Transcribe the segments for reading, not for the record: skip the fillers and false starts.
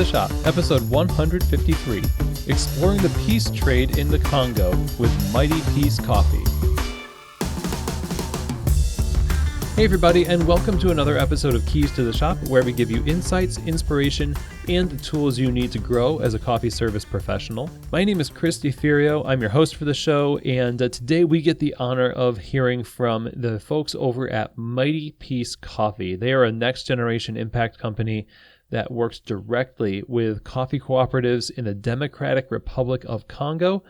the Shop, episode 153, Exploring the Peace Trade in the Congo with Mighty Peace Coffee. Hey everybody, and welcome to another episode of Keys to the Shop, where we give you insights, inspiration, and the tools you need to grow as a coffee service professional. My name is Chris DeFirio. I'm your host for the show, and today we get the honor of hearing from the folks over at Mighty Peace Coffee. They are a next-generation impact company that works directly with coffee cooperatives in the Democratic Republic of Congo,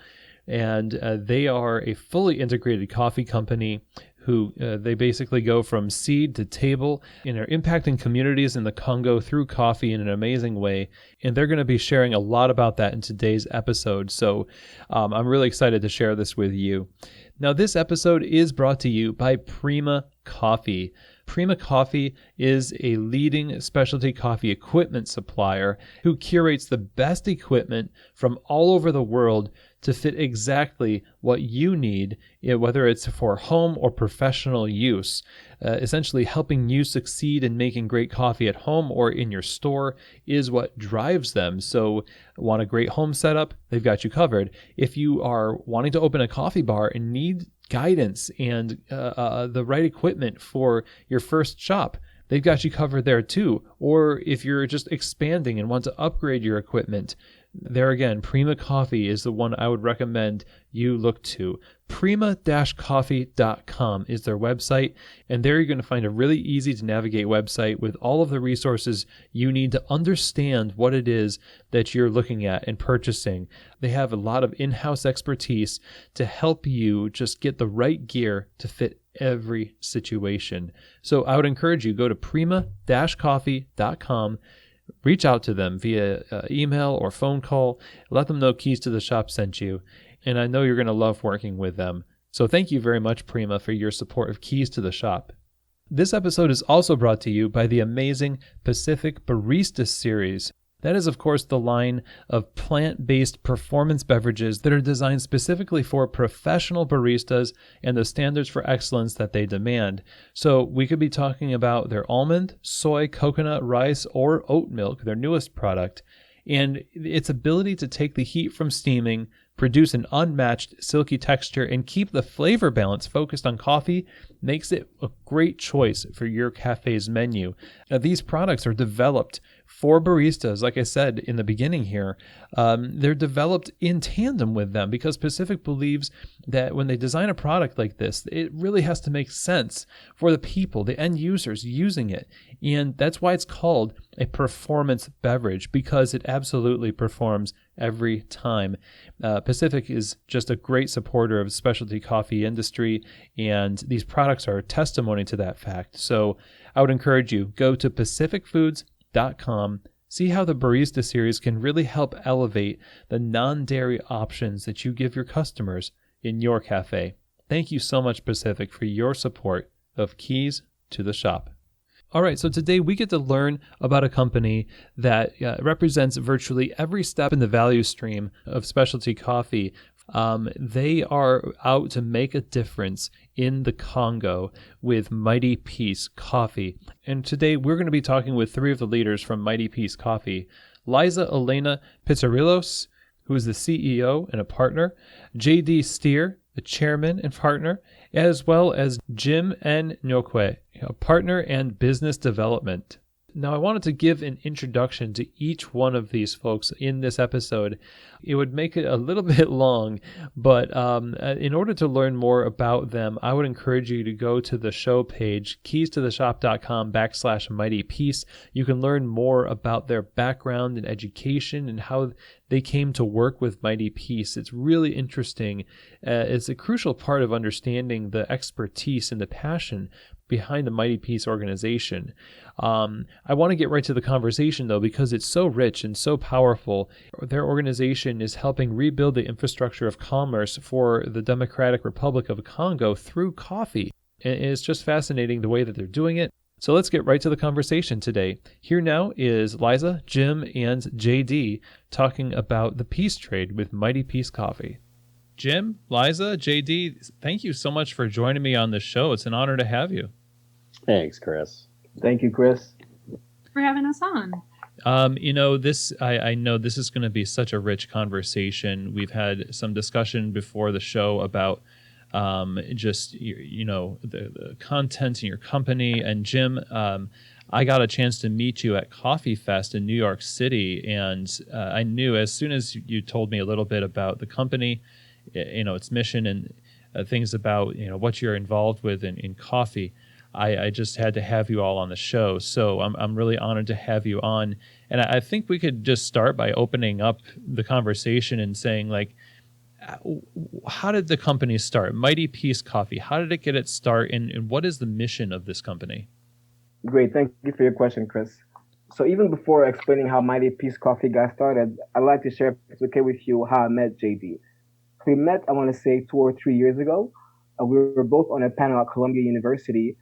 and they are a fully integrated coffee company who they basically go from seed to table and are impacting communities in the Congo through coffee in an amazing way. And they're going to be sharing a lot about that in today's episode. So I'm really excited to share this with you. Now, this episode is brought to you by Prima Coffee. Prima Coffee is a leading specialty coffee equipment supplier who curates the best equipment from all over the world to fit exactly what you need, whether it's for home or professional use. Essentially, helping you succeed in making great coffee at home or in your store is what drives them. So, want a great home setup? They've got you covered. If you are wanting to open a coffee bar and need guidance and the right equipment for your first shop, they've got you covered there too. Or if you're just expanding and want to upgrade your equipment, there again, Prima Coffee is the one I would recommend you look to. Prima-coffee.com is their website, and there you're going to find a really easy to navigate website with all of the resources you need to understand what it is that you're looking at and purchasing. They have a lot of in-house expertise to help you just get the right gear to fit every situation. So I would encourage you, go to prima-coffee.com. Reach out to them via email or phone call. Let them know Keys to the Shop sent you. And I know you're going to love working with them. So thank you very much, Prima, for your support of Keys to the Shop. This episode is also brought to you by the amazing Pacific Barista series. That is, of course, the line of plant-based performance beverages that are designed specifically for professional baristas and the standards for excellence that they demand. So we could be talking about their almond, soy, coconut, rice, or oat milk, their newest product, and its ability to take the heat from steaming, produce an unmatched silky texture, and keep the flavor balance focused on coffee makes it a great choice for your cafe's menu. Now, these products are developed for baristas, like I said in the beginning here. They're developed in tandem with them because Pacific believes that when they design a product like this, it really has to make sense for the people, the end users using it. And that's why it's called a performance beverage, because it absolutely performs every time. Pacific is just a great supporter of the specialty coffee industry, and these products are a testimony to that fact. So I would encourage you, go to pacificfoods.com, see how the Barista series can really help elevate the non-dairy options that you give your customers in your cafe. Thank you so much, Pacific, for your support of Keys to the Shop. All right, so today we get to learn about a company that represents virtually every step in the value stream of specialty coffee. They are out to make a difference in the Congo with Mighty Peace Coffee. And today we're going to be talking with three of the leaders from Mighty Peace Coffee. Liza Elena Pitsirilos, who is the CEO and a partner, J.D. Stier, the chairman and partner, as well as Jim N. Ngokwey, a partner and business development. Now, I wanted to give an introduction to each one of these folks in this episode. It would make it a little bit long, but in order to learn more about them, I would encourage you to go to the show page, keystotheshop.com/mightypeace. You can learn more about their background and education and how they came to work with Mighty Peace. It's really interesting. It's a crucial part of understanding the expertise and the passion behind the Mighty Peace organization. I want to get right to the conversation, though, because it's so rich and so powerful. Their organization is helping rebuild the infrastructure of commerce for the Democratic Republic of Congo through coffee. And it's just fascinating the way that they're doing it. So let's get right to the conversation today. Here now is Liza, Jim, and JD talking about the peace trade with Mighty Peace Coffee. Jim, Liza, JD, thank you so much for joining me on this show. It's an honor to have you. Thanks, Chris. Thank you, Chris. For having us on. I know this is going to be such a rich conversation. We've had some discussion before the show about just the content in your company. And Jim, I got a chance to meet you at Coffee Fest in New York City, and I knew as soon as you told me a little bit about the company, its mission and things about what you're involved with in coffee. I just had to have you all on the show. So I'm really honored to have you on. And I think we could just start by opening up the conversation and saying, like, how did the company start? Mighty Peace Coffee. How did it get its start? And what is the mission of this company? Great. Thank you for your question, Chris. So even before explaining how Mighty Peace Coffee got started, I'd like to share, if it's okay with you, how I met JD. We met, I want to say, 2 or 3 years ago. We were both on a panel at Columbia University,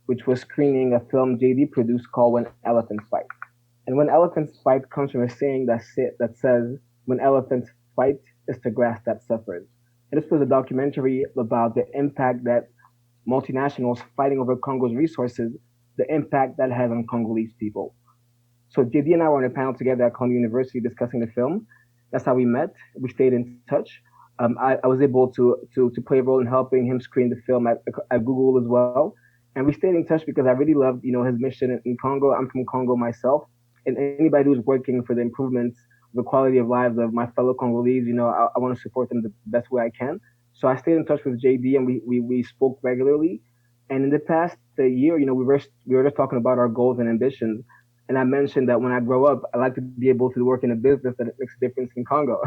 which was screening a film JD produced called When Elephants Fight. And When Elephants Fight comes from a saying that says, when elephants fight, it's the grass that suffers. And this was a documentary about the impact that multinationals fighting over Congo's resources, the impact that has on Congolese people. So JD and I were on a panel together at Columbia University discussing the film. That's how we met. We stayed in touch. I was able to play a role in helping him screen the film at Google as well. And we stayed in touch because I really loved, his mission in Congo. I'm from Congo myself, and anybody who's working for the improvements, the quality of lives of my fellow Congolese, I want to support them the best way I can. So I stayed in touch with JD, and we spoke regularly. And in the past year, we were just talking about our goals and ambitions. And I mentioned that when I grow up, I like to be able to work in a business that makes a difference in Congo.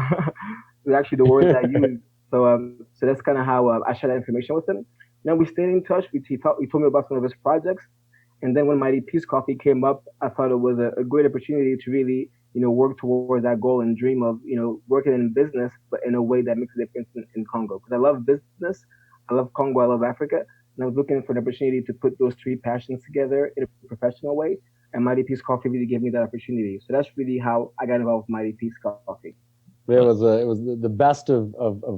It's actually the words I use. So that's kind of how I shared that information with him. Then we stayed in touch. He told me about some of his projects. And then when Mighty Peace Coffee came up, I thought it was a great opportunity to really, work towards that goal and dream of, working in business, but in a way that makes a difference in Congo. Because I love business, I love Congo, I love Africa, and I was looking for an opportunity to put those three passions together in a professional way. And Mighty Peace Coffee really gave me that opportunity. So that's really how I got involved with Mighty Peace Coffee. It was the best of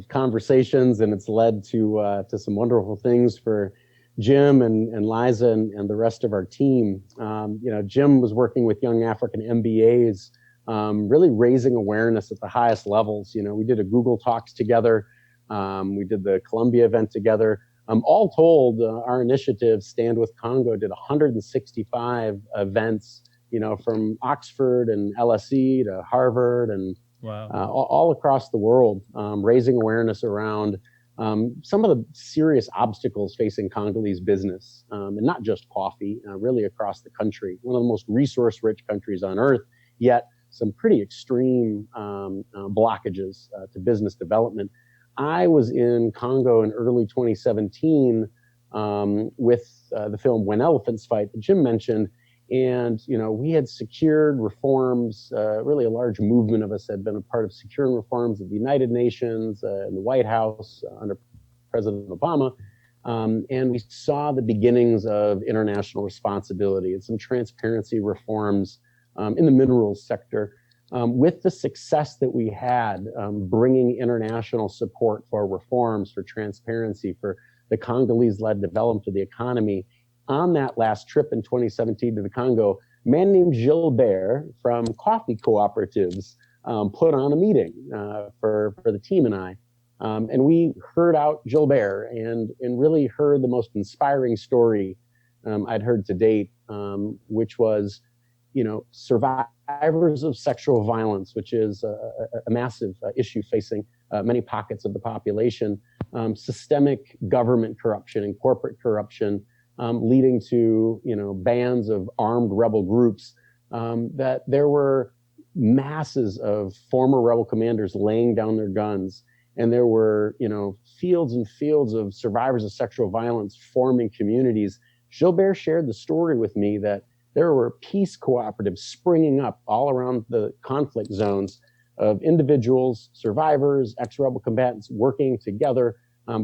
conversations, and it's led to some wonderful things for Jim and Liza and the rest of our team. Jim was working with young African MBAs, really raising awareness at the highest levels. We did a Google Talks together. We did the Columbia event together. All told, our initiative, Stand with Congo, did 165 events, from Oxford and LSE to Harvard and wow. all across the world, raising awareness around some of the serious obstacles facing Congolese business, and not just coffee, really across the country. One of the most resource-rich countries on earth, yet some pretty extreme blockages to business development. I was in Congo in early 2017 with the film When Elephants Fight that Jim mentioned. And, we had secured reforms, really a large movement of us had been a part of securing reforms at the United Nations, in the White House under President Obama. And we saw the beginnings of international responsibility and some transparency reforms in the minerals sector. With the success that we had bringing international support for reforms, for transparency, for the Congolese-led development of the economy, on that last trip in 2017 to the Congo, a man named Gilbert from coffee cooperatives put on a meeting for the team and I. And we heard out Gilbert and really heard the most inspiring story I'd heard to date, which was, survivors of sexual violence, which is a massive issue facing many pockets of the population, systemic government corruption and corporate corruption, leading to, bands of armed rebel groups, that there were masses of former rebel commanders laying down their guns. And there were, fields and fields of survivors of sexual violence forming communities. Gilbert shared the story with me that there were peace cooperatives springing up all around the conflict zones of individuals, survivors, ex-rebel combatants working together,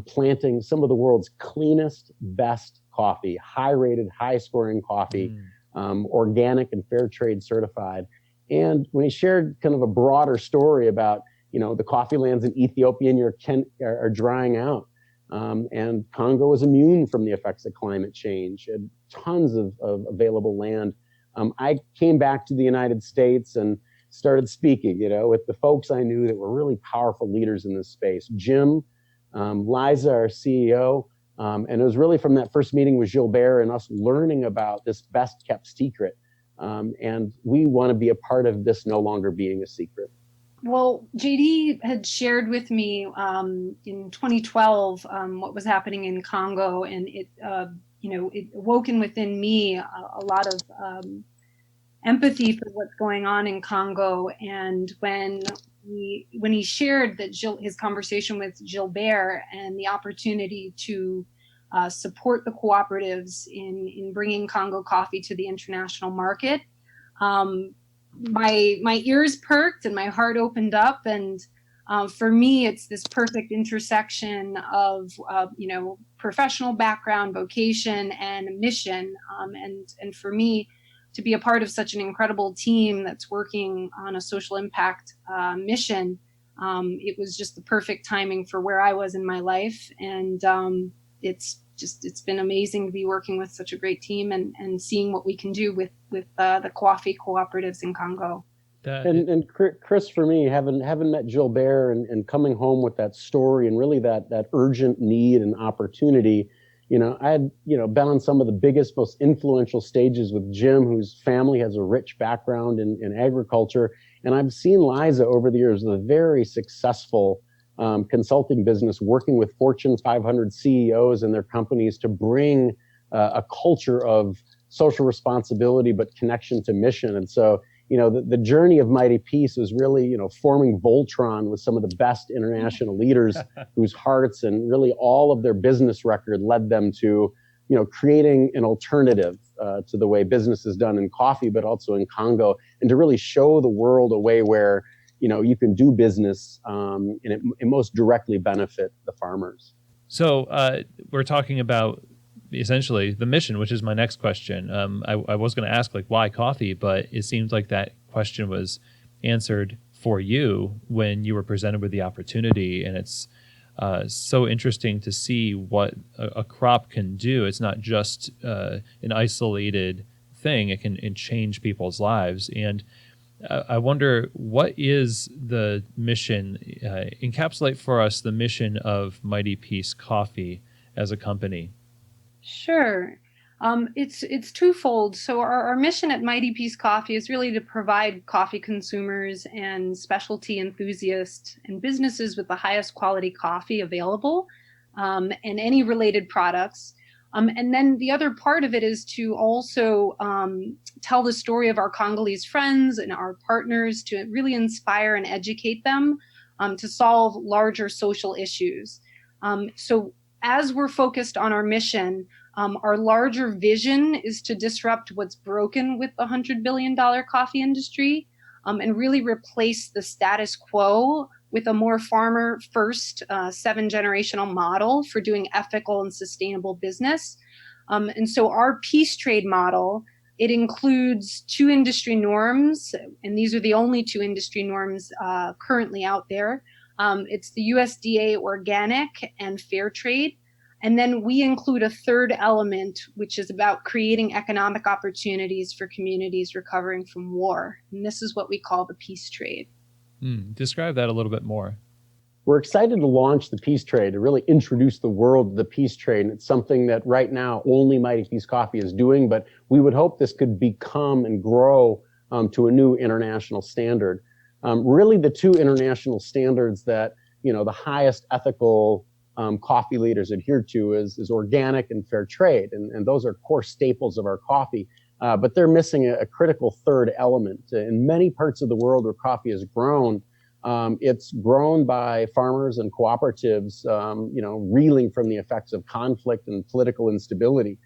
planting some of the world's cleanest, best coffee, high-rated, high-scoring coffee, organic and fair trade certified. And when he shared kind of a broader story about, the coffee lands in Ethiopia and are drying out, and Congo is immune from the effects of climate change, and tons of available land. I came back to the United States and started speaking, with the folks I knew that were really powerful leaders in this space. Jim, Liza, our CEO, and it was really from that first meeting with Gilbert and us learning about this best kept secret. And we want to be a part of this no longer being a secret. Well, JD had shared with me in 2012 what was happening in Congo, and it awoken within me a lot of empathy for what's going on in Congo. And when he shared that his conversation with Gilbert and the opportunity to support the cooperatives in bringing Congo coffee to the international market, my ears perked and my heart opened up. And for me, it's this perfect intersection of professional background, vocation, and mission. And for me, to be a part of such an incredible team that's working on a social impact mission, it was just the perfect timing for where I was in my life. And it's been amazing to be working with such a great team and seeing what we can do with the coffee cooperatives in Congo. And Chris, for me, having met Gilbert and coming home with that story and really that urgent need and opportunity, I had, been on some of the biggest, most influential stages with Jim, whose family has a rich background in agriculture. And I've seen Liza over the years with a very successful consulting business, working with Fortune 500 CEOs and their companies to bring a culture of social responsibility, but connection to mission. And so, the journey of Mighty Peace was really, forming Voltron with some of the best international leaders whose hearts and really all of their business record led them to, creating an alternative to the way business is done in coffee, but also in Congo, and to really show the world a way where, you can do business and it most directly benefit the farmers. So we're talking about essentially the mission, which is my next question. I was going to ask why coffee, but it seems like that question was answered for you when you were presented with the opportunity. And it's so interesting to see what a crop can do. It's not just an isolated thing. It can change people's lives. And I wonder, what is the mission? Encapsulate for us the mission of Mighty Peace Coffee as a company. Sure. It's twofold. So our mission at Mighty Peace Coffee is really to provide coffee consumers and specialty enthusiasts and businesses with the highest quality coffee available, and any related products. And then the other part of it is to also tell the story of our Congolese friends and our partners, to really inspire and educate them to solve larger social issues. So as we're focused on our mission, our larger vision is to disrupt what's broken with the $100 billion coffee industry, and really replace the status quo with a more farmer-first, 7-generational model for doing ethical and sustainable business. And so our peace trade model, it includes 2 industry norms, and these are the only 2 industry norms currently out there. It's the USDA Organic and Fair Trade. And then we include a third element, which is about creating economic opportunities for communities recovering from war. And this is what we call the peace trade. Describe that a little bit more. We're excited to launch the peace trade, to really introduce the world to the peace trade. And it's something that right now only Mighty Peace Coffee is doing, but we would hope this could become and grow to a new international standard. Really the 2 international standards that, the highest ethical coffee leaders adhere to is organic and fair trade. And those are core staples of our coffee. But they're missing a critical third element. In many parts of the world where coffee is grown, it's grown by farmers and cooperatives, reeling from the effects of conflict and political instability.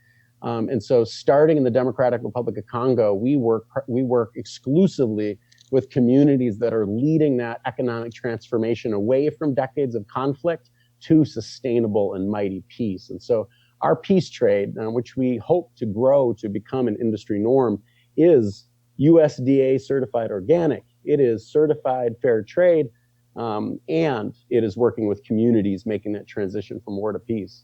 And so starting in the Democratic Republic of Congo, we work exclusively with communities that are leading that economic transformation away from decades of conflict to sustainable and mighty peace. And so our peace trade, which we hope to grow to become an industry norm, is USDA certified organic. It is certified fair trade, and it is working with communities making that transition from war to peace.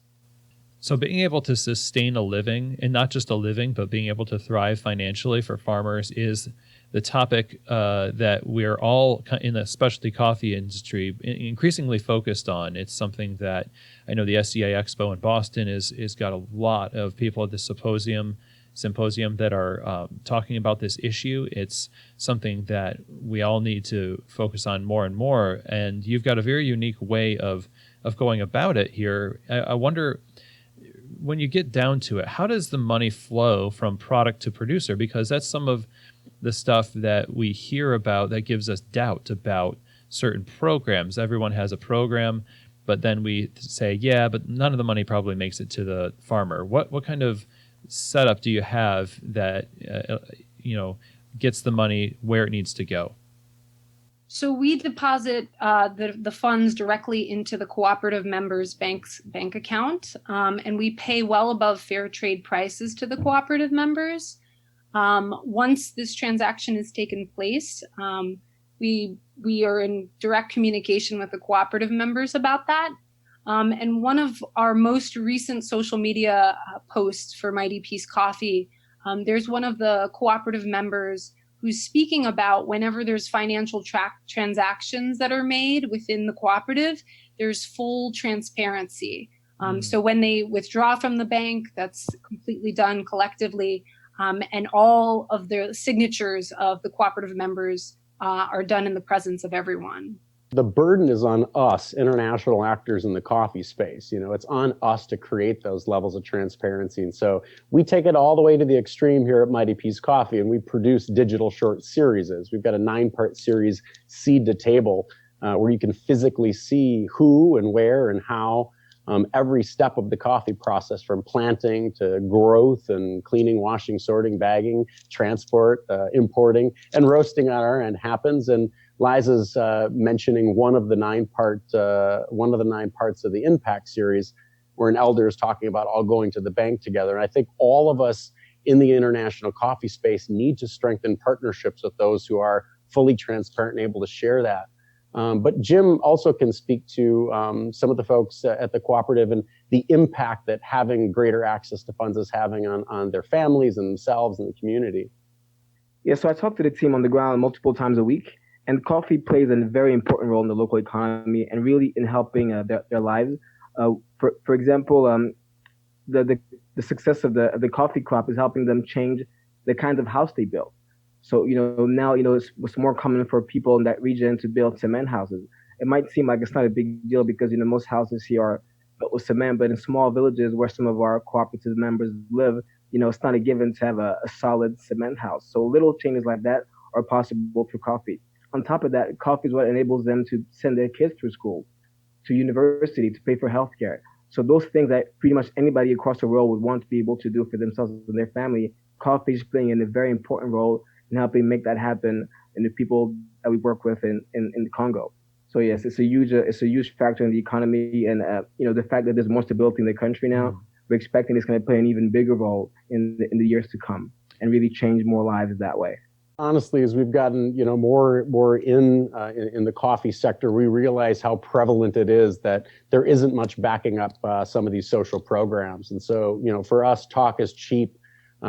So being able to sustain a living, and not just a living, but being able to thrive financially for farmers is the topic that we're all in the specialty coffee industry increasingly focused on. It's something that I know the SCA Expo in Boston is got a lot of people at the symposium that are talking about this issue. It's something that we all need to focus on more and more. And you've got a very unique way of going about it here. I wonder, when you get down to it, how does the money flow from product to producer? Because that's some of the stuff that we hear about that gives us doubt about certain programs. Everyone has a program, but then we say, yeah, but none of the money probably makes it to the farmer. What kind of setup do you have that gets the money where it needs to go? So we deposit the funds directly into the cooperative members' bank account, and we pay well above fair trade prices to the cooperative members. Once this transaction has taken place, we are in direct communication with the cooperative members about that. And one of our most recent social media posts for Mighty Peace Coffee, there's one of the cooperative members who's speaking about whenever there's financial transactions that are made within the cooperative, there's full transparency. So when they withdraw from the bank, that's completely done collectively. And all of the signatures of the cooperative members are done in the presence of everyone. The burden is on us, international actors in the coffee space. It's on us to create those levels of transparency. And so we take it all the way to the extreme here at Mighty Peace Coffee, and we produce digital short series. We've got a 9-part series, Seed to Table, where you can physically see who and where and how every step of the coffee process, from planting to growth and cleaning, washing, sorting, bagging, transport, importing, and roasting on our end happens. And Liza's mentioning one of the 9 parts of the Impact series, where an elder is talking about all going to the bank together. And I think all of us in the international coffee space need to strengthen partnerships with those who are fully transparent and able to share that. But Jim also can speak to some of the folks at the cooperative and the impact that having greater access to funds is having on their families and themselves and the community. Yeah, so I talk to the team on the ground multiple times a week, and coffee plays a very important role in the local economy and really in helping their lives. For example, the success of the coffee crop is helping them change the kind of house they build. So, now, it's more common for people in that region to build cement houses. It might seem like it's not a big deal because, most houses here are built with cement, but in small villages where some of our cooperative members live, it's not a given to have a solid cement house. So little changes like that are possible through coffee. On top of that, coffee is what enables them to send their kids through school, to university, to pay for healthcare. So those things that pretty much anybody across the world would want to be able to do for themselves and their family, coffee is playing a very important role in helping make that happen in the people that we work with in the Congo. So yes, it's a huge factor in the economy, and the fact that there's more stability in the country now, we're expecting it's going to play an even bigger role in the years to come and really change more lives that way. Honestly, as we've gotten more in the coffee sector, we realize how prevalent it is that there isn't much backing up some of these social programs. And so, for us, talk is cheap.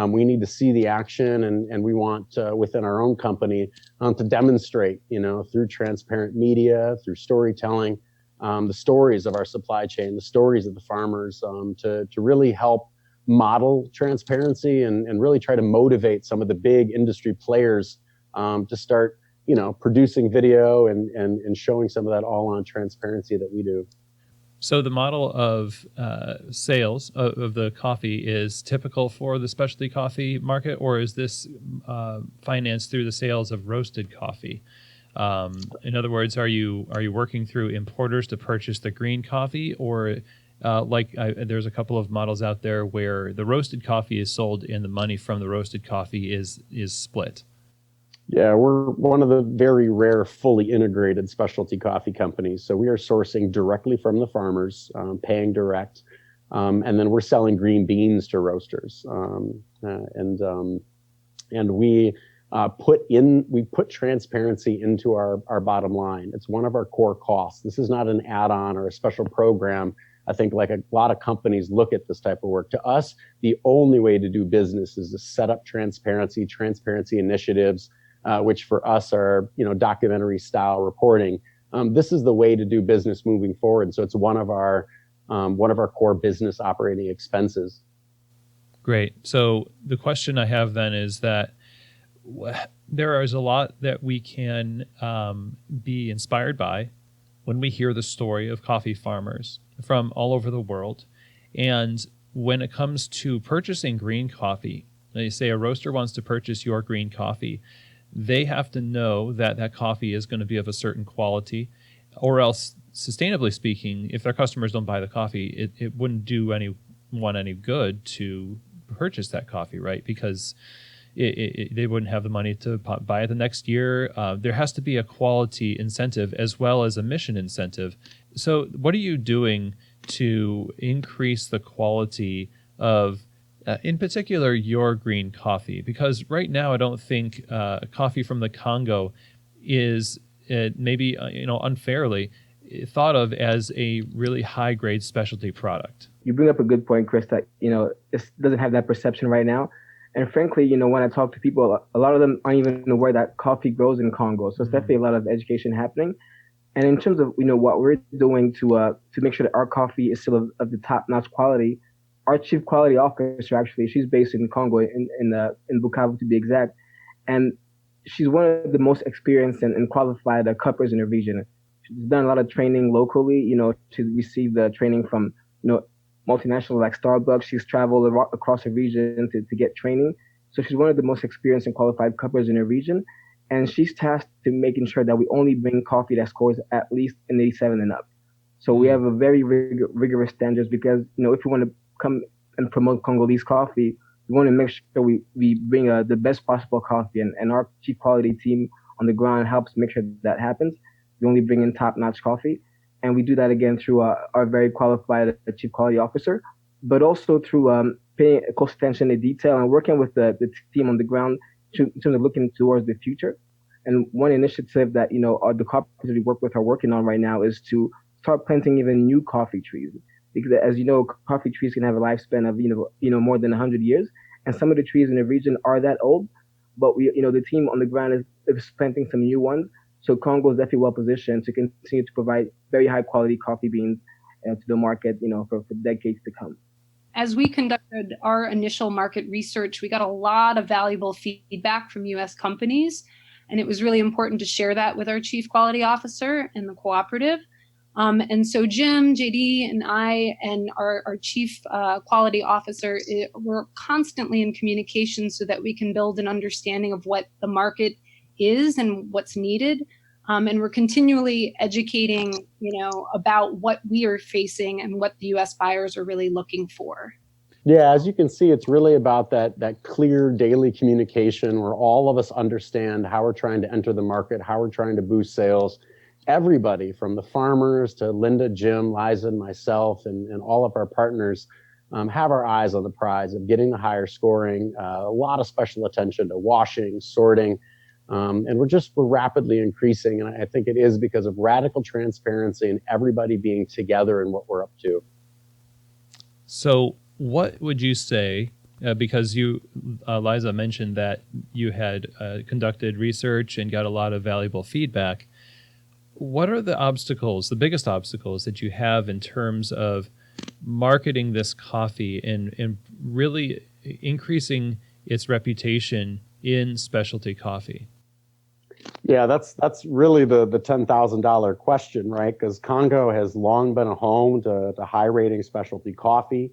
We need to see the action, and we want within our own company to demonstrate, through transparent media, through storytelling, the stories of our supply chain, the stories of the farmers, to really help model transparency and really try to motivate some of the big industry players to start, producing video and showing some of that all on transparency that we do. So the model of sales of the coffee is typical for the specialty coffee market, or is this financed through the sales of roasted coffee? In other words, are you working through importers to purchase the green coffee, or there's a couple of models out there where the roasted coffee is sold and the money from the roasted coffee is split? Yeah, we're one of the very rare fully integrated specialty coffee companies. So we are sourcing directly from the farmers, paying direct, and then we're selling green beans to roasters. And we put transparency into our bottom line. It's one of our core costs. This is not an add-on or a special program. I think like a lot of companies look at this type of work. To us, the only way to do business is to set up transparency initiatives, which for us are, documentary style reporting. This is the way to do business moving forward. So it's one of our core business operating expenses. Great. So the question I have then is that there is a lot that we can be inspired by when we hear the story of coffee farmers from all over the world. And when it comes to purchasing green coffee, they say a roaster wants to purchase your green coffee, they have to know that that coffee is going to be of a certain quality, or else, sustainably speaking, if their customers don't buy the coffee, it wouldn't do anyone any good to purchase that coffee, right? Because they wouldn't have the money to buy it the next year. There has to be a quality incentive as well as a mission incentive. So what are you doing to increase the quality of, in particular, your green coffee? Because right now I don't think coffee from the Congo is maybe unfairly thought of as a really high-grade specialty product. You bring up a good point, Chris, that, it doesn't have that perception right now. And frankly, when I talk to people, a lot of them aren't even aware that coffee grows in Congo. So it's definitely a lot of education happening. And in terms of, what we're doing to make sure that our coffee is still of the top-notch quality, our chief quality officer, actually, she's based in Congo, in Bukavu to be exact. And she's one of the most experienced and qualified cuppers in the region. She's done a lot of training locally, to receive the training from, multinational like Starbucks. She's traveled across the region to get training. So she's one of the most experienced and qualified cuppers in the region. And she's tasked to making sure that we only bring coffee that scores at least an 87 and up. So we have a very rigorous standards because, if we want to come and promote Congolese coffee, we want to make sure we bring the best possible coffee. And our chief quality team on the ground helps make sure that happens. We only bring in top-notch coffee. And we do that again through our very qualified chief quality officer, but also through paying close attention to detail and working with the team on the ground in terms of looking towards the future. And one initiative that, the cooperatives we work with are working on right now is to start planting even new coffee trees. Because as you know, coffee trees can have a lifespan of, more than 100 years. And some of the trees in the region are that old, but the team on the ground is planting some new ones. So Congo is definitely well positioned to continue to provide very high quality coffee beans to the market, for decades to come. As we conducted our initial market research, we got a lot of valuable feedback from U.S. companies, and it was really important to share that with our chief quality officer and the cooperative. And so Jim, JD, and I, and our chief quality officer, we're constantly in communication so that we can build an understanding of what the market is and what's needed. And we're continually educating, about what we are facing and what the U.S. buyers are really looking for. Yeah, as you can see, it's really about that clear daily communication where all of us understand how we're trying to enter the market, how we're trying to boost sales. Everybody from the farmers to Linda, Jim, Liza, and myself, and all of our partners have our eyes on the prize of getting the higher scoring, a lot of special attention to washing, sorting. And we're rapidly increasing. And I think it is because of radical transparency and everybody being together in what we're up to. So what would you say, because you, Liza, mentioned that you had conducted research and got a lot of valuable feedback. What are the obstacles, the biggest obstacles that you have in terms of marketing this coffee and really increasing its reputation in specialty coffee? Yeah, that's really the $10,000 question, right? Because Congo has long been a home to high-rating specialty coffee.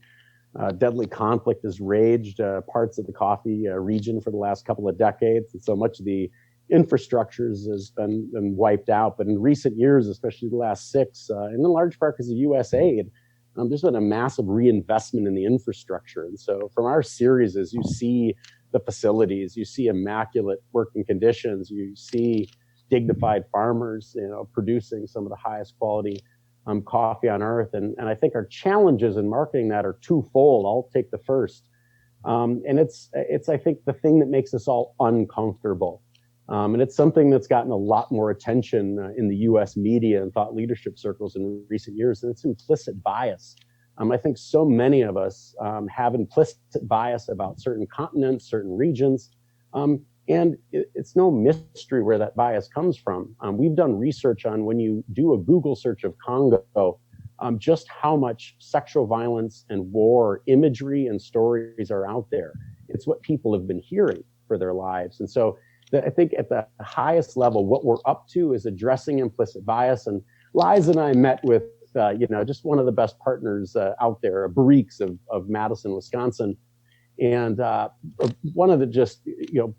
Deadly conflict has raged parts of the coffee region for the last couple of decades, and so much of the infrastructures has been wiped out. But in recent years, especially the last 6, and in large part because of U.S. aid, there's been a massive reinvestment in the infrastructure. And so from our series, as you see the facilities, you see immaculate working conditions, you see dignified farmers, producing some of the highest quality coffee on earth. And I think our challenges in marketing that are twofold. I'll take the first. And it's I think the thing that makes us all uncomfortable And it's something that's gotten a lot more attention in the US media and thought leadership circles in recent years, and it's implicit bias. I think so many of us have implicit bias about certain continents, certain regions, and it's no mystery where that bias comes from. We've done research on when you do a Google search of Congo, just how much sexual violence and war imagery and stories are out there. It's what people have been hearing for their lives. And so I think at the highest level, what we're up to is addressing implicit bias. And Liza and I met with, just one of the best partners out there, Barriques of Madison, Wisconsin. And one of the just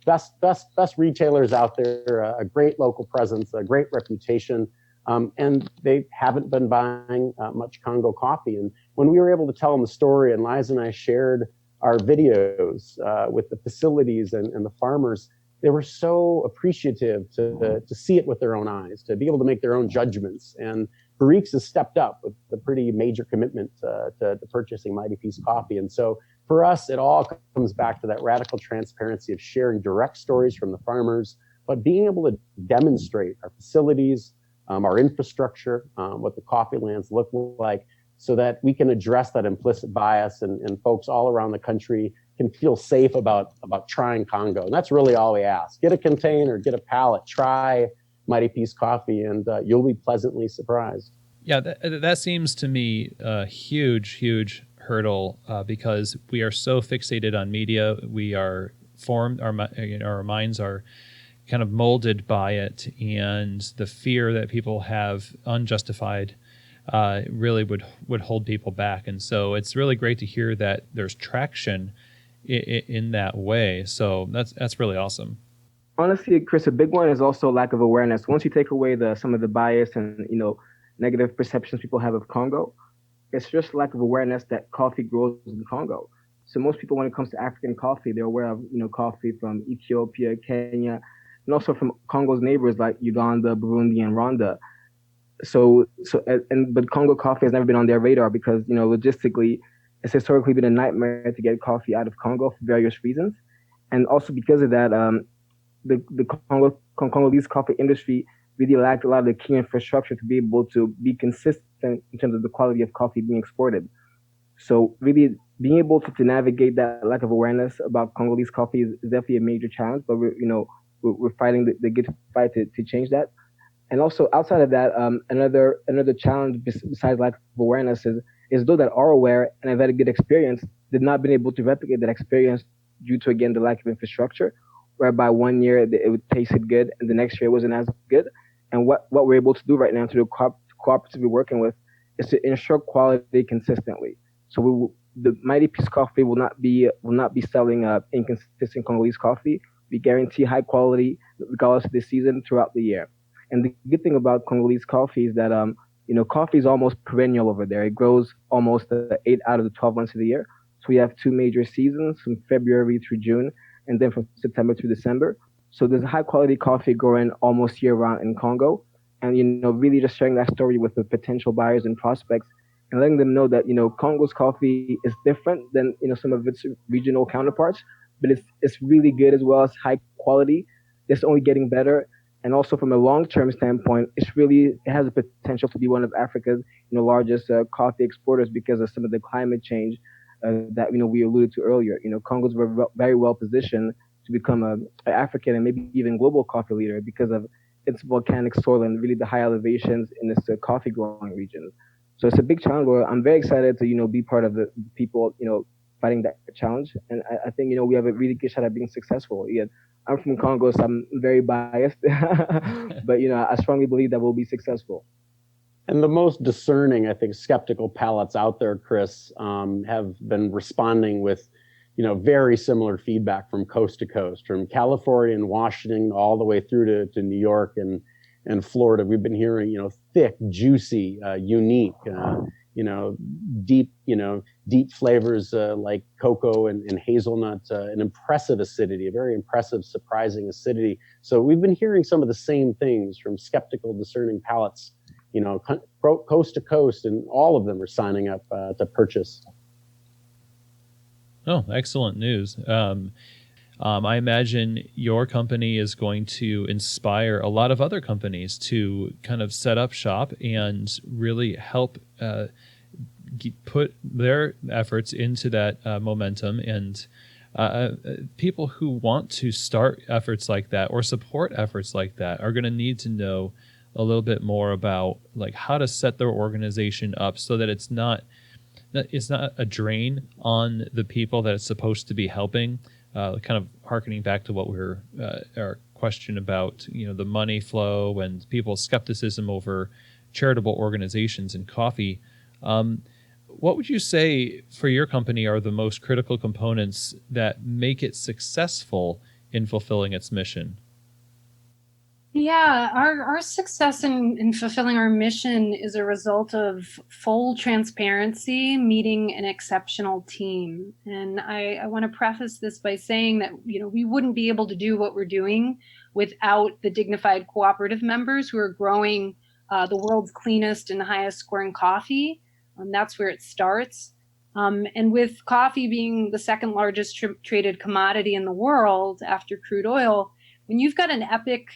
best retailers out there, a great local presence, a great reputation, and they haven't been buying much Congo coffee. And when we were able to tell them the story, and Liza and I shared our videos with the facilities and the farmers, they were so appreciative to see it with their own eyes, to be able to make their own judgments. And Barriques has stepped up with a pretty major commitment to purchasing Mighty Peace coffee. And so for us, it all comes back to that radical transparency of sharing direct stories from the farmers, but being able to demonstrate our facilities, our infrastructure, what the coffee lands look like, so that we can address that implicit bias and folks all around the country can feel safe about trying Congo. And that's really all we ask. Get a container, get a pallet, try Mighty Peace coffee, and you'll be pleasantly surprised. Yeah, that seems to me a huge hurdle because we are so fixated on media. We are formed, our minds are kind of molded by it, and the fear that people have unjustified really would hold people back. And so it's really great to hear that there's traction in that way. So that's really awesome. Honestly, Chris, a big one is also lack of awareness. Once you take away some of the bias and negative perceptions people have of Congo, it's just lack of awareness that coffee grows in Congo. So most people, when it comes to African coffee, they're aware of coffee from Ethiopia, Kenya, and also from Congo's neighbors like Uganda, Burundi, and Rwanda. But Congo coffee has never been on their radar because logistically, it's historically been a nightmare to get coffee out of Congo for various reasons, and also because of that, the Congolese coffee industry really lacked a lot of the key infrastructure to be able to be consistent in terms of the quality of coffee being exported. So really being able to navigate that lack of awareness about Congolese coffee is definitely a major challenge, but we're fighting the good fight to change that. And also outside of that, another challenge besides lack of awareness is those that are aware and have had a good experience did not been able to replicate that experience due to, again, the lack of infrastructure, whereby one year it tasted good and the next year it wasn't as good. And what we're able to do right now to the cooperatives we're working with is to ensure quality consistently. So the Mighty Peace Coffee will not be selling inconsistent Congolese coffee. We guarantee high quality regardless of the season throughout the year. And the good thing about Congolese coffee is that coffee is almost perennial over there. It grows almost 8 out of the 12 months of the year. So we have 2 major seasons from February through June, and then from September to December. So there's high quality coffee growing almost year round in Congo. And, really just sharing that story with the potential buyers and prospects and letting them know that, Congo's coffee is different than, some of its regional counterparts, but it's really good as well as high quality. It's only getting better. And also from a long-term standpoint, it has the potential to be one of Africa's, largest coffee exporters because of some of the climate change that, we alluded to earlier. Congo's very well positioned to become an African and maybe even global coffee leader because of its volcanic soil and really the high elevations in this coffee growing region. So it's a big challenge. I'm very excited to, be part of the people, fighting that challenge. And I think, we have a really good shot at being successful. Again, I'm from Congo, so I'm very biased, but, I strongly believe that we'll be successful. And the most discerning, I think, skeptical palates out there, Chris, have been responding with, very similar feedback from coast to coast, from California and Washington all the way through to New York and Florida. We've been hearing, thick, juicy, unique, deep flavors like cocoa and hazelnut, an impressive acidity, a very impressive, surprising acidity. So we've been hearing some of the same things from skeptical, discerning palates, coast to coast, and all of them are signing up to purchase. Oh, excellent news. I imagine your company is going to inspire a lot of other companies to kind of set up shop and really help put their efforts into that momentum. And people who want to start efforts like that or support efforts like that are going to need to know a little bit more about like how to set their organization up so that it's not a drain on the people that it's supposed to be helping. Kind of harkening back to what our question about, the money flow and people's skepticism over charitable organizations in coffee. What would you say for your company are the most critical components that make it successful in fulfilling its mission? Yeah, our success in fulfilling our mission is a result of full transparency, meeting an exceptional team. And I want to preface this by saying that, we wouldn't be able to do what we're doing without the dignified cooperative members who are growing the world's cleanest and highest scoring coffee. That's where it starts. And with coffee being the second largest traded commodity in the world after crude oil, when you've got an epic,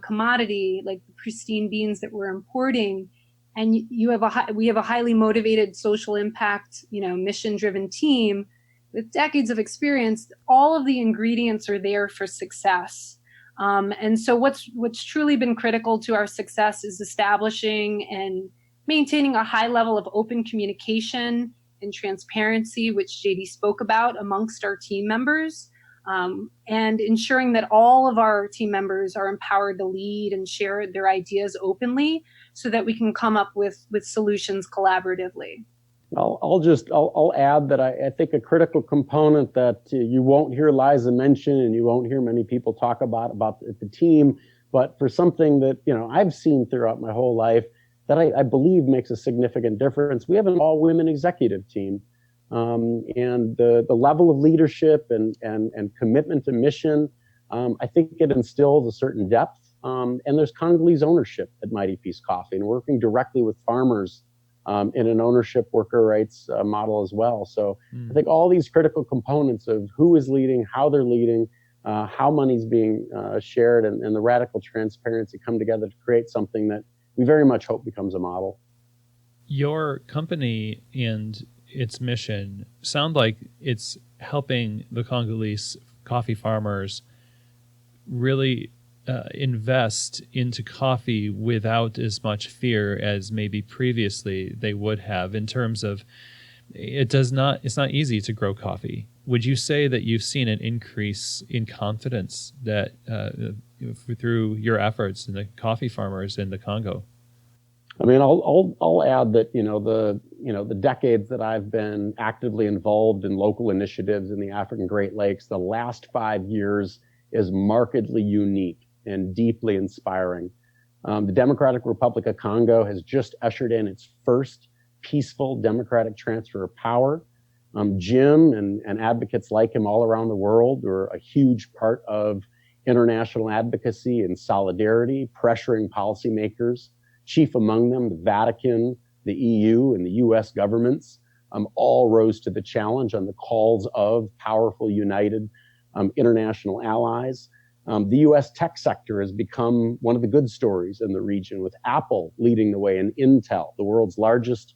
commodity like the pristine beans that we're importing, and we have a highly motivated social impact, mission-driven team with decades of experience, all of the ingredients are there for success. And so what's truly been critical to our success is establishing and maintaining a high level of open communication and transparency, which JD spoke about, amongst our team members. And ensuring that all of our team members are empowered to lead and share their ideas openly so that we can come up with solutions collaboratively. I'll add that I think a critical component that you won't hear Liza mention and you won't hear many people talk about the team, but for something that, I've seen throughout my whole life that I believe makes a significant difference. We have an all-women executive team. And the level of leadership and commitment to mission, I think it instills a certain depth. And there's Congolese ownership at Mighty Peace Coffee, and working directly with farmers in an ownership worker rights model as well. So I think all these critical components of who is leading, how they're leading, how money's being shared, and the radical transparency come together to create something that we very much hope becomes a model. Your company and its mission sound like it's helping the Congolese coffee farmers really invest into coffee without as much fear as maybe previously they would have, in terms of it's not easy to grow coffee. Would you say that you've seen an increase in confidence that through your efforts in the coffee farmers in the Congo? I mean, I'll add that the decades that I've been actively involved in local initiatives in the African Great Lakes, the last 5 years is markedly unique and deeply inspiring. The Democratic Republic of Congo has just ushered in its first peaceful democratic transfer of power. Jim and advocates like him all around the world are a huge part of international advocacy and solidarity, pressuring policymakers. Chief among them, the Vatican, the EU, and the US governments all rose to the challenge on the calls of powerful, united international allies. The US tech sector has become one of the good stories in the region, with Apple leading the way and Intel, the world's largest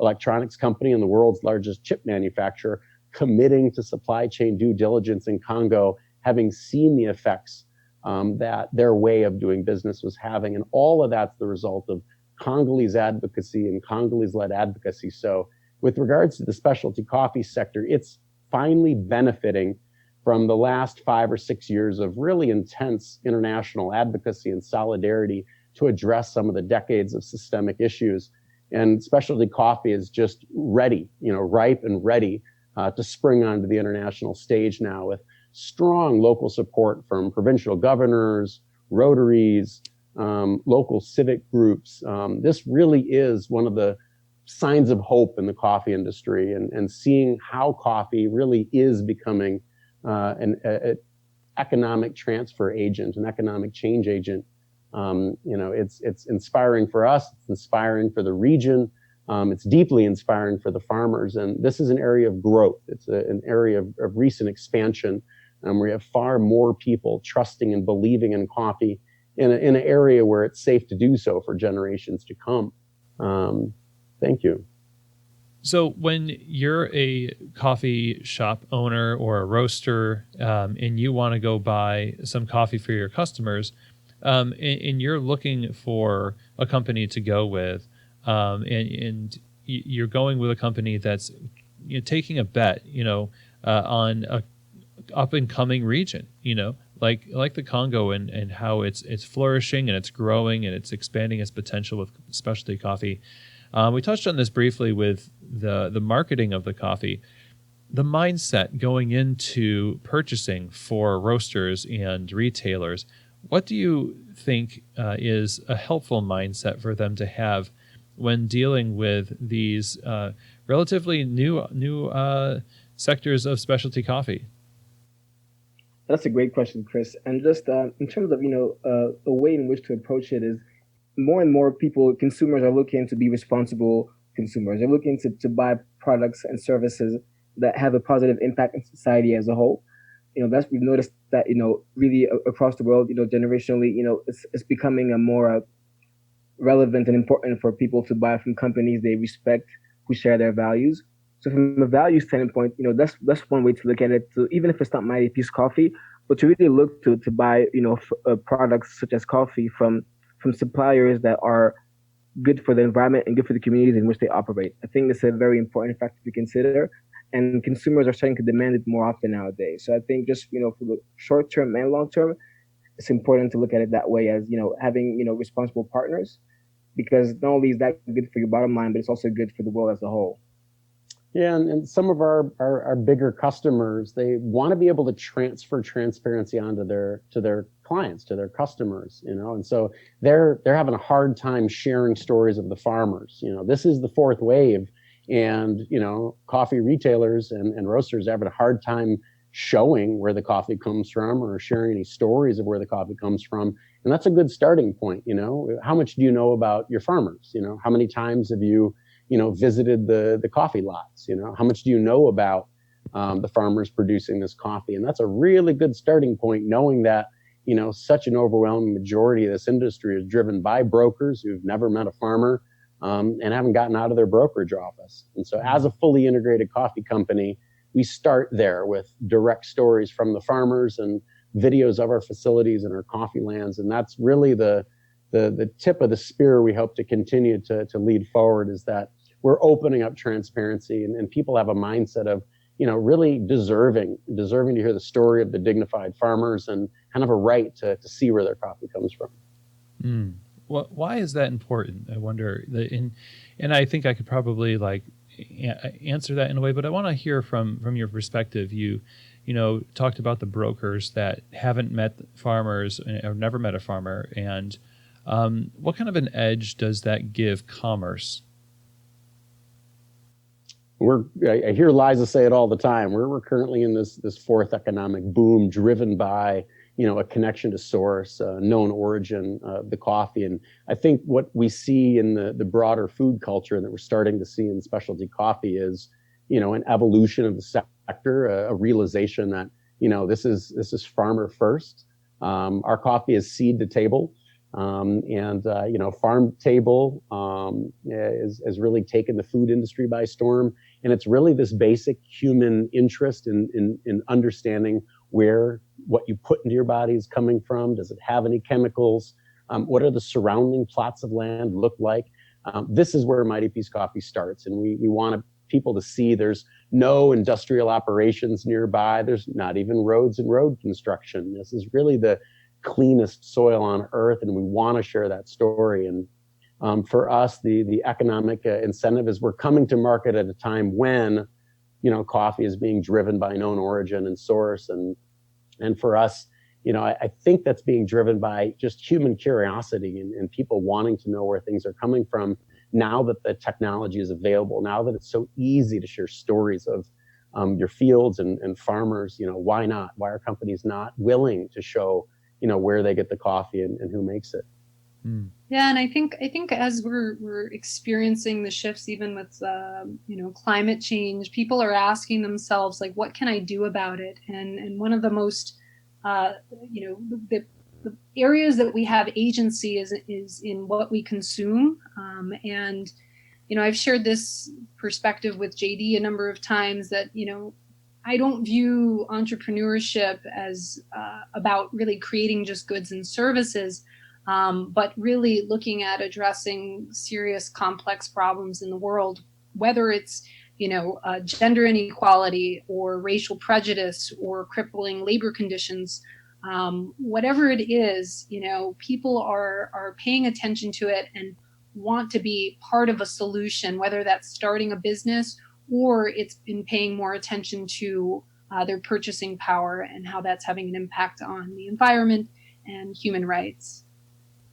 electronics company and the world's largest chip manufacturer, committing to supply chain due diligence in Congo, having seen the effects that their way of doing business was having. And all of that's the result of Congolese advocacy and Congolese-led advocacy. So with regards to the specialty coffee sector, it's finally benefiting from the last 5 or 6 years of really intense international advocacy and solidarity to address some of the decades of systemic issues. And specialty coffee is just ready, ripe and ready to spring onto the international stage now, with strong local support from provincial governors, rotaries, local civic groups. This really is one of the signs of hope in the coffee industry, and seeing how coffee really is becoming an economic transfer agent, an economic change agent. It's inspiring for us. It's inspiring for the region. It's deeply inspiring for the farmers. And this is an area of growth. It's an area of recent expansion where you have far more people trusting and believing in coffee in an area where it's safe to do so for generations to come. Thank you. So when you're a coffee shop owner or a roaster, and you want to go buy some coffee for your customers, and you're looking for a company to go with, and you're going with a company that's taking a bet, on a up and coming region, like the Congo, and how it's flourishing and it's growing and it's expanding its potential with specialty coffee. We touched on this briefly with the marketing of the coffee. The mindset going into purchasing for roasters and retailers, what do you think is a helpful mindset for them to have when dealing with these relatively new sectors of specialty coffee? That's a great question, Chris. And just in terms of a way in which to approach it is more and more consumers are looking to be responsible consumers. They're looking to buy products and services that have a positive impact on society as a whole. We've noticed that really across the world, generationally, it's becoming a more relevant and important for people to buy from companies they respect, who share their values. So from a value standpoint, that's one way to look at it. So even if it's not Mighty Peace Coffee, but to really look to buy products such as coffee from suppliers that are good for the environment and good for the communities in which they operate. I think it's a very important factor to consider, and consumers are starting to demand it more often nowadays. So I think just for the short term and long term, it's important to look at it that way, as having responsible partners, because not only is that good for your bottom line, but it's also good for the world as a whole. Yeah, and some of our bigger customers, they want to be able to transfer transparency onto their clients, to their customers, and so they're having a hard time sharing stories of the farmers. This is the fourth wave, and coffee retailers and roasters are having a hard time showing where the coffee comes from or sharing any stories of where the coffee comes from. And that's a good starting point. How much do you know about your farmers? How many times have you visited the coffee lots? How much do you know about the farmers producing this coffee? And that's a really good starting point, knowing that, such an overwhelming majority of this industry is driven by brokers who've never met a farmer and haven't gotten out of their brokerage office. And so as a fully integrated coffee company, we start there with direct stories from the farmers and videos of our facilities and our coffee lands. And that's really the tip of the spear we hope to continue to lead forward, is that we're opening up transparency, and people have a mindset of, really deserving to hear the story of the dignified farmers and kind of a right to see where their coffee comes from. Mm. Well, why is that important? I wonder. And I think I could probably answer that in a way, but I want to hear from your perspective. You talked about the brokers that haven't met farmers or never met a farmer, and what kind of an edge does that give commerce? I hear Liza say it all the time. We're currently in this fourth economic boom, driven by a connection to source, known origin of the coffee. And I think what we see in the broader food culture, and that we're starting to see in specialty coffee, is an evolution of the sector, a realization that this is farmer first. Our coffee is seed to table. Farm table has really taken the food industry by storm. And it's really this basic human interest in understanding where what you put into your body is coming from. Does it have any chemicals? What are the surrounding plots of land look like? This is where Mighty Peace Coffee starts. And we want people to see there's no industrial operations nearby. There's not even roads and road construction. This is really the cleanest soil on earth, and we want to share that story. And for us, the economic incentive is we're coming to market at a time when coffee is being driven by known origin and source, and for us, I think that's being driven by just human curiosity and people wanting to know where things are coming from. Now that the technology is available, now that it's so easy to share stories of your fields and farmers, why not? Why are companies not willing to show where they get the coffee and who makes it? Yeah, and I think as we're experiencing the shifts, even with climate change, people are asking themselves, like, what can I do about it? And one of the most uh, you know the areas that we have agency is in what we consume. And I've shared this perspective with JD a number of times that I don't view entrepreneurship as about really creating just goods and services, but really looking at addressing serious, complex problems in the world, whether it's gender inequality or racial prejudice or crippling labor conditions. Whatever it is, people are paying attention to it and want to be part of a solution, whether that's starting a business or it's been paying more attention to their purchasing power and how that's having an impact on the environment and human rights.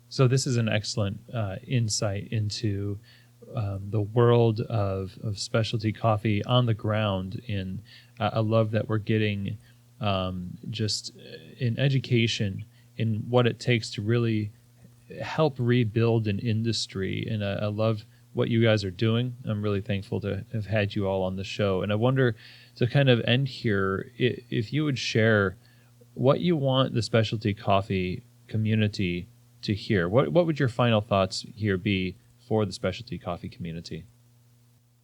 So this is an excellent insight into the world of specialty coffee on the ground. And I love that we're getting just an education in what it takes to really help rebuild an industry. And I love what you guys are doing. I'm really thankful to have had you all on the show. And I wonder, to kind of end here, if you would share what you want the specialty coffee community to hear. What would your final thoughts here be for the specialty coffee community?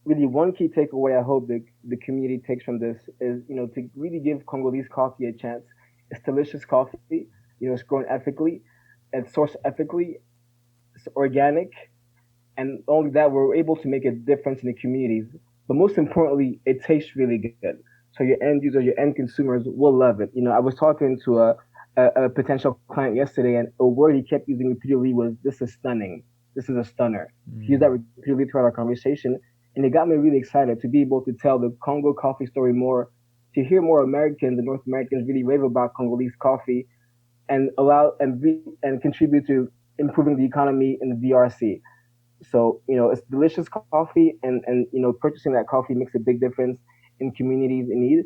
Really, one key takeaway I hope the community takes from this is, to really give Congolese coffee a chance. It's delicious coffee. It's grown ethically, it's sourced ethically, it's organic, and only that we're able to make a difference in the communities. But most importantly, it tastes really good. So your end users, your end consumers will love it. I was talking to a potential client yesterday, and a word he kept using repeatedly was, "This is stunning. This is a stunner." He used that repeatedly throughout our conversation, and it got me really excited to be able to tell the Congo coffee story more, to hear more Americans and North Americans really rave about Congolese coffee, and and contribute to improving the economy in the DRC. So it's delicious coffee, and purchasing that coffee makes a big difference in communities in need.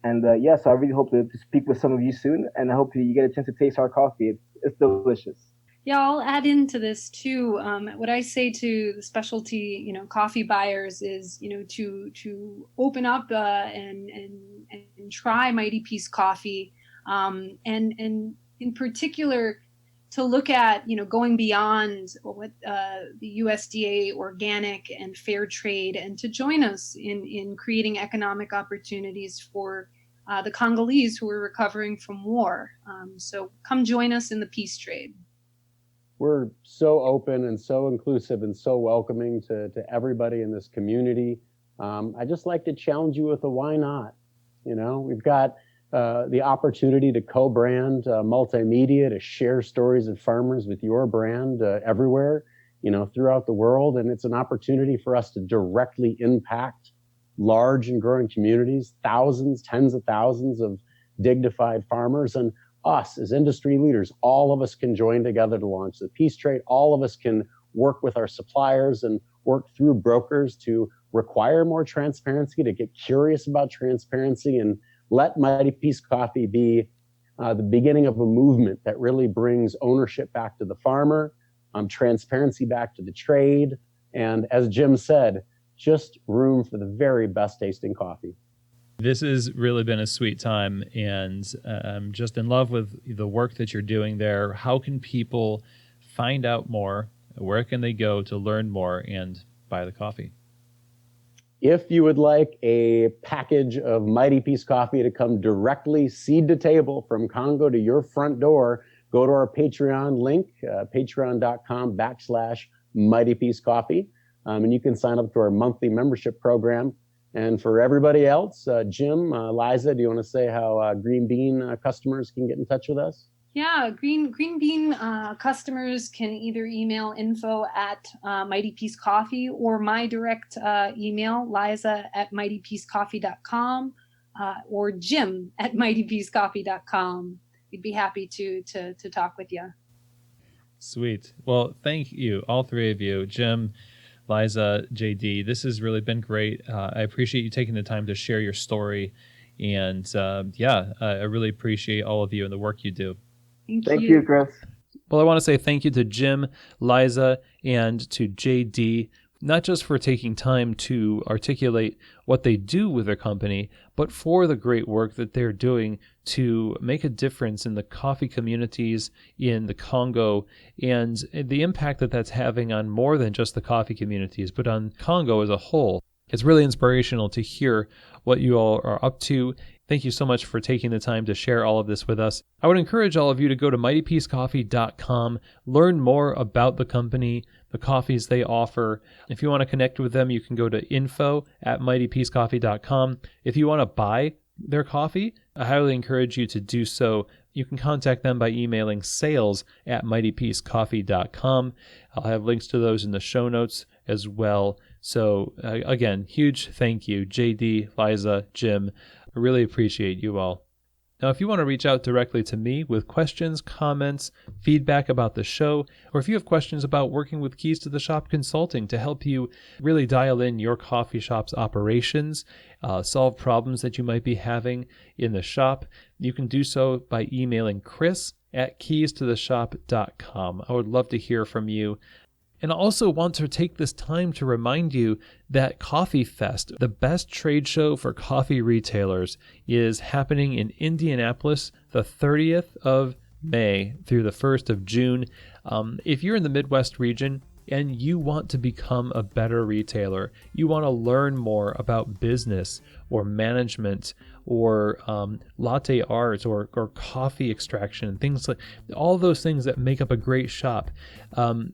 And so I really hope to speak with some of you soon, and I hope you get a chance to taste our coffee. It's delicious. Yeah, I'll add into this too. What I say to the specialty, coffee buyers is, to open up and try Mighty Peace Coffee, and in particular to look at, going beyond what the USDA organic and fair trade, and to join us in creating economic opportunities for the Congolese who are recovering from war. So come join us in the peace trade. We're so open and so inclusive and so welcoming to everybody in this community. I just like to challenge you with a why not. We've got the opportunity to co-brand multimedia, to share stories of farmers with your brand everywhere, throughout the world. And it's an opportunity for us to directly impact large and growing communities, thousands, tens of thousands of dignified farmers. And us as industry leaders, all of us can join together to launch the peace trade. All of us can work with our suppliers and work through brokers to require more transparency, to get curious about transparency, and let Mighty Peace Coffee be the beginning of a movement that really brings ownership back to the farmer, transparency back to the trade, and, as Jim said, just room for the very best tasting coffee. This has really been a sweet time, and I'm just in love with the work that you're doing there. How can people find out more? Where can they go to learn more and buy the coffee? If you would like a package of Mighty Peace Coffee to come directly seed to table from Congo to your front door, go to our Patreon link, patreon.com/Mighty Peace Coffee, and you can sign up to our monthly membership program. And for everybody else, Jim, Liza, do you want to say how Green Bean customers can get in touch with us? Yeah, Green Bean customers can either email info@Mighty Peace Coffee, or my direct email, liza@mightypeacecoffee.com, or jim@mightypeacecoffee.com. We'd be happy to talk with you. Sweet. Well, thank you, all three of you, Jim, Liza, JD. This has really been great. I appreciate you taking the time to share your story. And I really appreciate all of you and the work you do. Thank you, Chris. Well, I want to say thank you to Jim, Liza, and to JD, not just for taking time to articulate what they do with their company, but for the great work that they're doing to make a difference in the coffee communities in the Congo and the impact that that's having on more than just the coffee communities, but on Congo as a whole. It's really inspirational to hear what you all are up to. Thank you so much for taking the time to share all of this with us. I would encourage all of you to go to mightypeacecoffee.com, learn more about the company, the coffees they offer. If you want to connect with them, you can go to info@mightypeacecoffee.com. If you want to buy their coffee, I highly encourage you to do so. You can contact them by emailing sales@mightypeacecoffee.com. I'll have links to those in the show notes as well. So again, huge thank you, JD, Liza, Jim. I really appreciate you all. Now, if you want to reach out directly to me with questions, comments, feedback about the show, or if you have questions about working with Keys to the Shop Consulting to help you really dial in your coffee shop's operations, solve problems that you might be having in the shop, you can do so by emailing chris@keystotheshop.com. I would love to hear from you. And I also want to take this time to remind you that Coffee Fest, the best trade show for coffee retailers, is happening in Indianapolis the 30th of May through the 1st of June. If you're in the Midwest region and you want to become a better retailer, you want to learn more about business or management or latte art or coffee extraction, things like all those things that make up a great shop,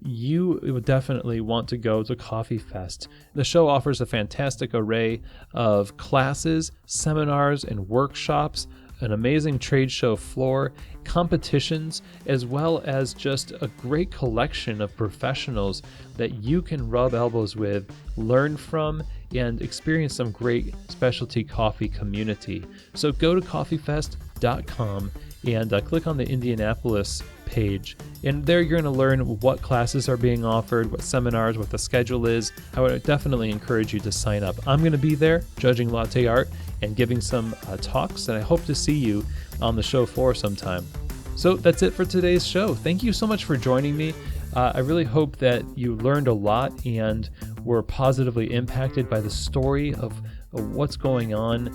you would definitely want to go to Coffee Fest. The show offers a fantastic array of classes, seminars, and workshops, an amazing trade show floor, competitions, as well as just a great collection of professionals that you can rub elbows with, learn from, and experience some great specialty coffee community. So go to coffeefest.com and click on the Indianapolis page. And there you're going to learn what classes are being offered, what seminars, what the schedule is. I would definitely encourage you to sign up. I'm going to be there judging latte art and giving some talks, and I hope to see you on the show floor sometime. So that's it for today's show. Thank you so much for joining me. I really hope that you learned a lot and were positively impacted by the story of what's going on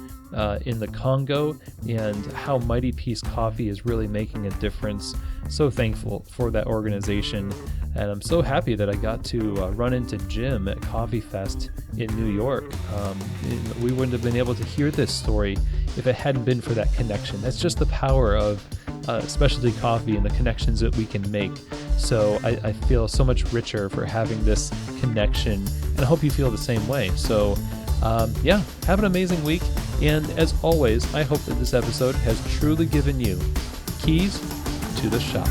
in the Congo and how Mighty Peace Coffee is really making a difference. So thankful for that organization, and I'm so happy that I got to run into Jim at Coffee Fest in New York. We wouldn't have been able to hear this story if it hadn't been for that connection. That's just the power of specialty coffee and the connections that we can make. So I feel so much richer for having this connection, and I hope you feel the same way. So have an amazing week. And as always, I hope that this episode has truly given you keys to the shop.